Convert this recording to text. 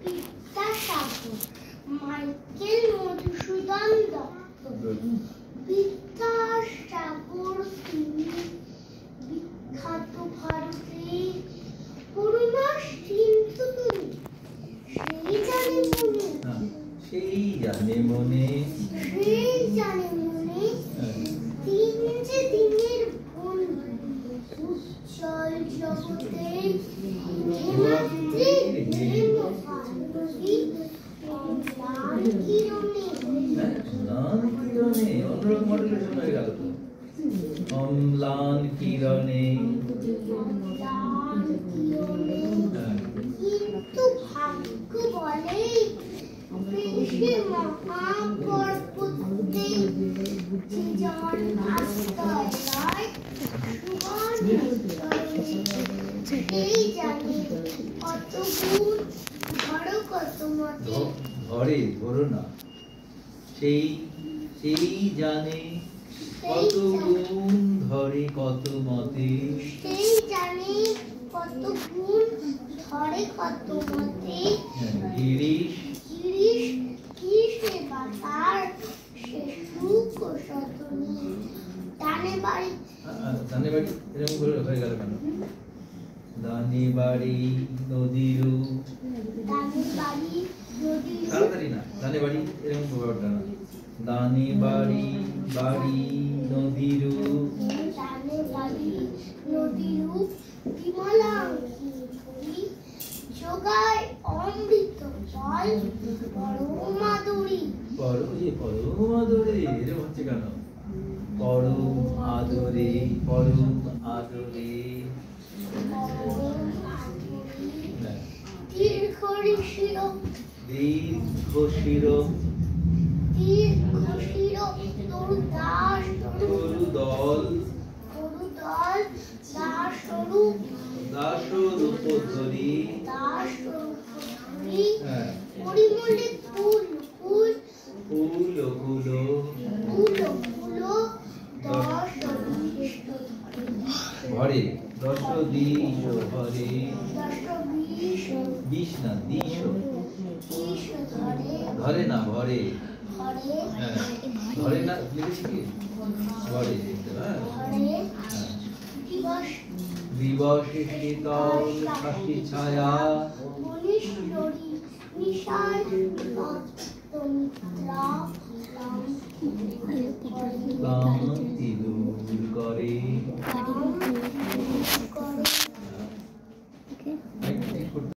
Vidyasagar, Michael Madhusudan Dutta. Vidyasagar তিনি বিখ্যাত ভারতের করুণা সিন্ধু তিনি, সেই জানে মনে, সেই জানে মনে তিন যে দিনের বন্ধু উজ্জ্বল জগতে অম্লান কিরণে কিন্তু ভাগ্য বলে মহাপর্বতে যে জন আশ্রয় লয় সেই জানে কত গুণ ধরো কত মতে, ধরে ধরো না, সেই সেই জানে কত গুণ ধরে কত মতে, সেই জানে কত গুণ ধরে কত মতে। গিরিশ গিরিশ কি সেবা তার, সে সুখ ও সতনী। দানে বাড়ি এরকম করে হয়ে গেল কেন? দানে বাড়ি নদীর, দানে বাড়ি নদীর, তাড়াতাড়ি না, দানে বাড়ি এরকম ব্যাপারটা না। দানে বাড়ি বাড়ি নদীর, দানে বাড়ি নদীর বিমলাঙ্গী ধরি, যোগায় অমৃত জল পরম আদরি। পরম আদরে এরকম হচ্ছে কেন? পরম আদরে, পরম আদরে, দীর্ঘ শির, দীর্ঘ শির, দীর্ঘ শির তরু দাস, তরু দল, তরু দল দাস স্বরূপ, দাস রূপ ধরি, দাস রূপ ধরি। পরিমলে ফুল ফুল, ফুল ফুল, ফুল ফুল দশ ভরে, দশ দিশ ভরে, দশ বিশ, বিশ না দিশ, দিশ ধরে, ধরে না ভরে, ধরে না লিখেছি কি ভরে, ধরে। দিবস দিবস শীতল শাসি ছায়া, মনীশ্বরী নিশায় ক্লান্তি দূর করে।